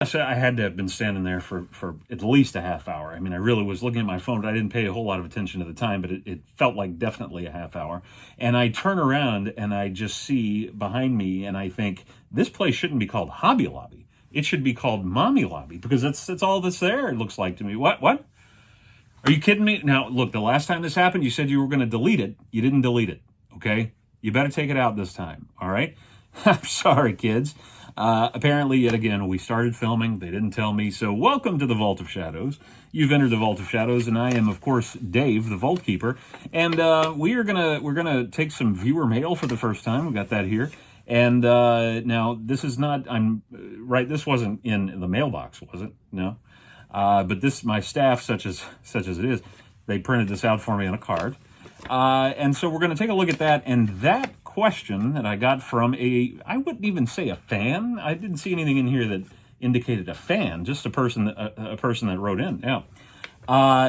So I had to have been standing there for at least a half hour. I mean, I really was looking at my phone, but I didn't pay a whole lot of attention at the time, but it felt like definitely a half hour. And I turn around and I just see behind me and I think, this place shouldn't be called Hobby Lobby. It should be called Mommy Lobby because that's all that's there, it looks like to me. What? Are you kidding me? Now, look, the last time this happened, you said you were going to delete it. You didn't delete it, okay? You better take it out this time, all right? I'm sorry, kids. Apparently, yet again, we started filming. They didn't tell me. So welcome to the Vault of Shadows. You've entered the Vault of Shadows, and I am, of course, Dave, the Vault Keeper. And we're gonna take some viewer mail for the first time. We got that here. And now, this is not, right, this wasn't in the mailbox, was it? No. But this, my staff, such as it is, they printed this out for me on a card. And so we're going to take a look at that. And that question that I got from I wouldn't even say a fan. I didn't see anything in here that indicated a fan, just a person that wrote in. Now,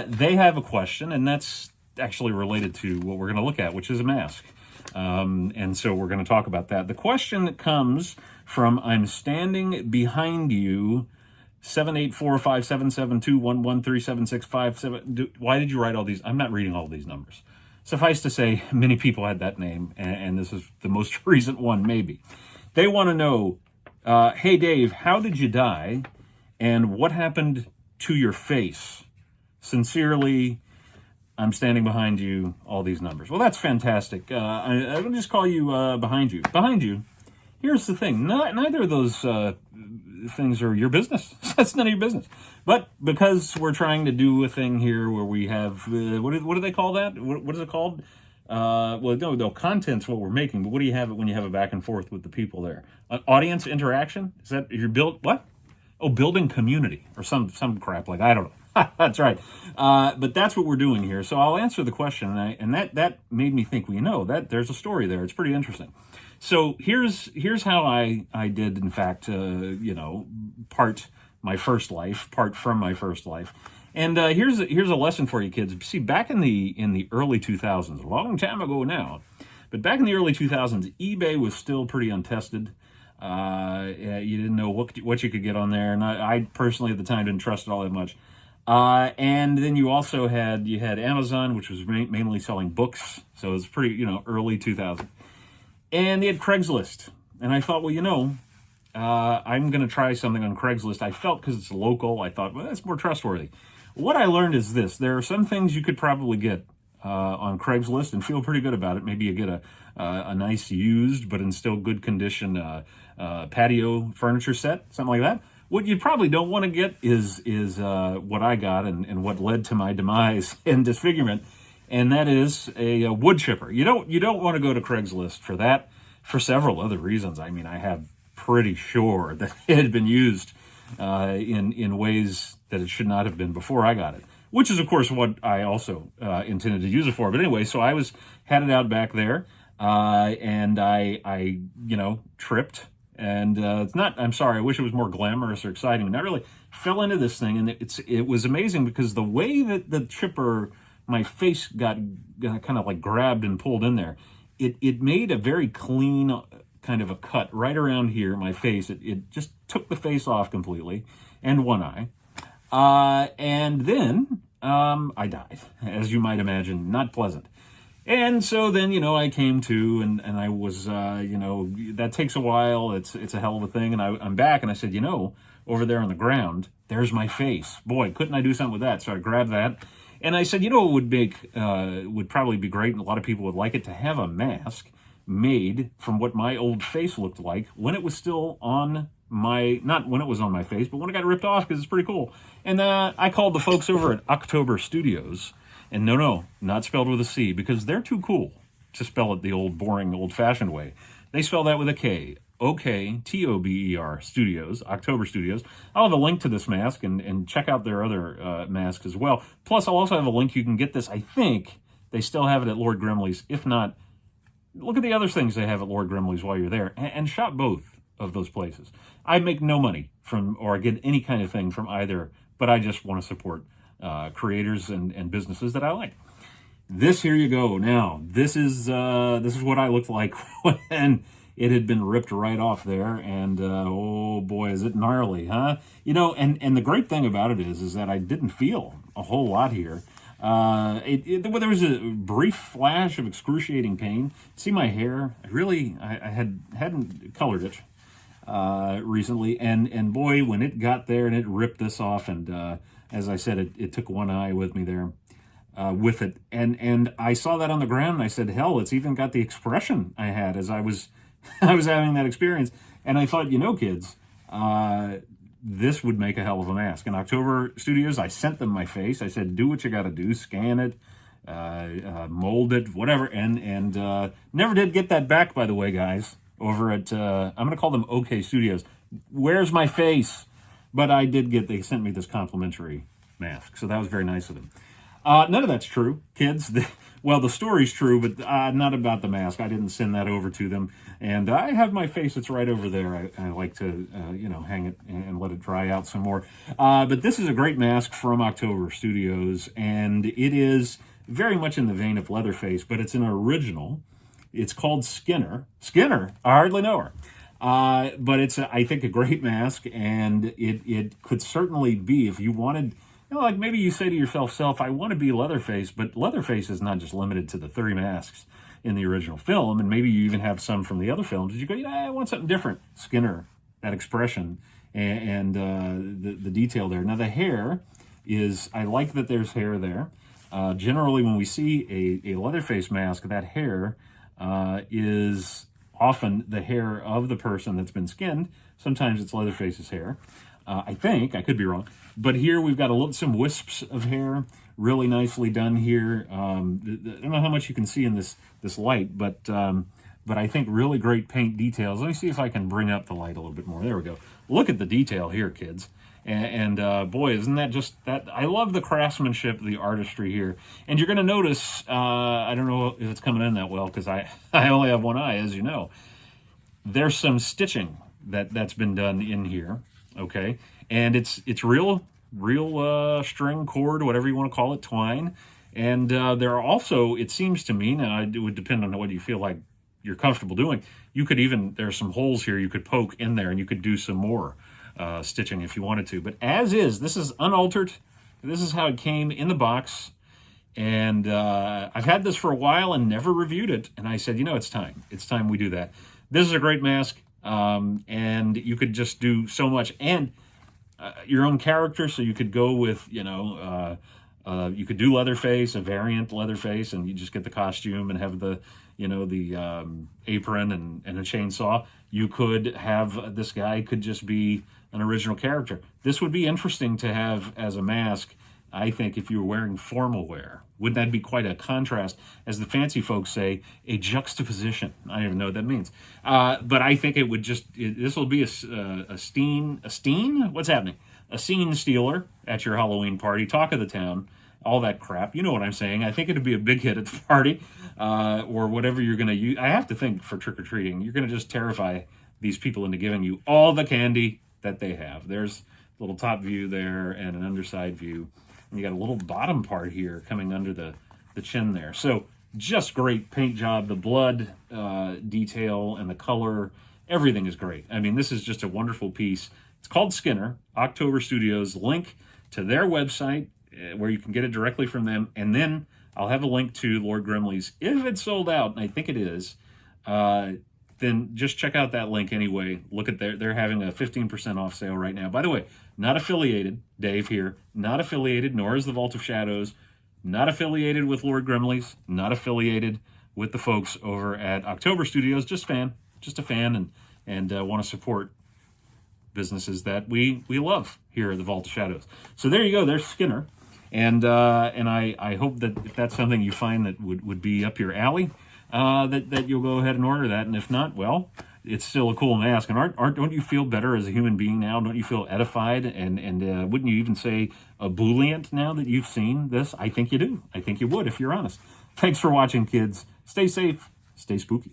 they have a question, and that's actually related to what we're going to look at, which is a mask. And so we're going to talk about that. The question comes from, I'm standing behind you, 7845772113765. Why did you write all these? I'm not reading all these numbers. Suffice to say, many people had that name, and this is the most recent one, maybe. They want to know, hey, Dave, how did you die, and what happened to your face? Sincerely, I'm standing behind you, all these numbers. Well, that's fantastic. I will just call you behind you. Behind you. Here's the thing. Neither of those things are your business. That's none of your business. But because we're trying to do a thing here where we have, what do they call that? What is it called? Well, no, content's what we're making, but what do you have when you have a back and forth with the people there? Audience interaction? Is that your what? Oh, building community or some crap like, I don't know. That's right. But that's what we're doing here. So I'll answer the question, and that made me think, well, that there's a story there. It's pretty interesting. So here's how I did, in fact, part my first life, part from my first life. And here's a lesson for you kids. See, back in the early 2000s, a long time ago now, but back in the early 2000s, eBay was still pretty untested. You didn't know what you could get on there, and I personally at the time didn't trust it all that much. And then you also had Amazon, which was mainly selling books, so it was pretty early 2000s. And they had Craigslist, and I thought, well, I'm going to try something on Craigslist. I felt because it's local, I thought, well, that's more trustworthy. What I learned is this: there are some things you could probably get on Craigslist and feel pretty good about it. Maybe you get a nice used but in still good condition patio furniture set, something like that. What you probably don't want to get is what I got and what led to my demise and disfigurement, and that is a wood chipper. You don't want to go to Craigslist for that, for several other reasons. I mean, I have pretty sure that it had been used in ways that it should not have been before I got it, which is, of course, what I also intended to use it for. But anyway, so I had it out back there, and I tripped. And it's not, I'm sorry, I wish it was more glamorous or exciting. But I really fell into this thing, and it was amazing because the way that the chipper, my face got kind of like grabbed and pulled in there, it made a very clean kind of a cut right around here, my face. It just took the face off completely, and one eye. And then I died, as you might imagine, not pleasant. And so then, I came to, and I was, that takes a while. It's a hell of a thing. And I'm back, and I said, over there on the ground, there's my face. Boy, couldn't I do something with that? So I grabbed that, and I said, what would probably be great, and a lot of people would like it, to have a mask made from what my old face looked like when it was still on not when it was on my face, but when it got ripped off, because it's pretty cool. And I called the folks over at Oktober Studios. And no, not spelled with a C, because they're too cool to spell it the old, boring, old-fashioned way. They spell that with a K. Oktober Studios, Oktober Studios. I'll have a link to this mask, and check out their other masks as well. Plus, I'll also have a link. You can get this. I think they still have it at Lord Grimley's. If not, look at the other things they have at Lord Grimley's while you're there, and shop both of those places. I make no money from, or get any kind of thing from either, but I just want to support creators and businesses that I like. This, here you go. Now, this is what I looked like when it had been ripped right off there, and oh boy, is it gnarly, huh? You know, and the great thing about it is that I didn't feel a whole lot here. Well, there was a brief flash of excruciating pain. See my hair? I hadn't colored it recently, and boy, when it got there and it ripped this off, and as I said, it took one eye with me there. With it, and I saw that on the ground, and I said, "Hell, it's even got the expression I had as I was I was having that experience." And I thought, you know, kids, this would make a hell of a mask. In Oktober Studios, I sent them my face. I said, "Do what you got to do, scan it, mold it, whatever." And never did get that back, by the way, guys. Over at I'm going to call them OK Studios. Where's my face? But I did get. They sent me this complimentary mask, so that was very nice of them. None of that's true, kids. Well, the story's true, but not about the mask. I didn't send that over to them. And I have my face. It's right over there. I like to, hang it and let it dry out some more. But this is a great mask from Oktober Studios, and it is very much in the vein of Leatherface, but it's an original. It's called Skinner. Skinner? I hardly know her. But it's, I think, a great mask, and it could certainly be, if you wanted... like maybe you say to yourself, I want to be Leatherface, but Leatherface is not just limited to the 3 masks in the original film, and maybe you even have some from the other films. You go, I want something different. Skinner, that expression, and the detail there. Now the hair is, I like that there's hair there. Generally, when we see a Leatherface mask, that hair is often the hair of the person that's been skinned. Sometimes it's Leatherface's hair. I think, I could be wrong, but here we've got some wisps of hair, really nicely done here. I don't know how much you can see in this light, but I think really great paint details. Let me see if I can bring up the light a little bit more. There we go. Look at the detail here, kids. And boy, isn't that just that? I love the craftsmanship, the artistry here. And you're going to notice, I don't know if it's coming in that well because I only have one eye, as you know. There's some stitching that's been done in here. Okay, and it's real string, cord, whatever you want to call it, twine. And there are also, it seems to me, now it would depend on what you feel like you're comfortable doing. You could even, there's some holes here you could poke in there, and you could do some more stitching if you wanted to. But as is, this is unaltered. This is how it came in the box. And I've had this for a while and never reviewed it. And I said, it's time. It's time we do that. This is a great mask. And you could just do so much, and your own character. So you could go with, you could do Leatherface, a variant Leatherface, and you just get the costume and have the, the apron and a chainsaw. You could have, this guy could just be an original character. This would be interesting to have as a mask, I think, if you were wearing formal wear. Wouldn't that be quite a contrast? As the fancy folks say, a juxtaposition. I don't even know what that means. But I think it would this will be a What's happening? A scene stealer at your Halloween party, talk of the town, all that crap. You know what I'm saying. I think it'd be a big hit at the party, or whatever you're going to use. I have to think for trick-or-treating, you're going to just terrify these people into giving you all the candy that they have. There's a little top view there and an underside view. And you got a little bottom part here coming under the chin there. So just great paint job. The blood detail and the color, everything is great. I mean, this is just a wonderful piece. It's called Skinner, Oktober Studios. Link to their website where you can get it directly from them. And then I'll have a link to Lord Grimley's. If it's sold out, and I think it is, then just check out that link anyway. Look at they're having a 15% off sale right now. By the way, not affiliated, Dave here, not affiliated, nor is the Vault of Shadows, not affiliated with Lord Grimley's, not affiliated with the folks over at Oktober Studios, just a fan, and want to support businesses that we love here at the Vault of Shadows. So there you go, there's Skinner. And I hope that if that's something you find that would be up your alley, that you'll go ahead and order that. And if not, well, it's still a cool mask. And don't you feel better as a human being now? Don't you feel edified? And wouldn't you even say ebullient now that you've seen this? I think you do. I think you would if you're honest. Thanks for watching, kids. Stay safe. Stay spooky.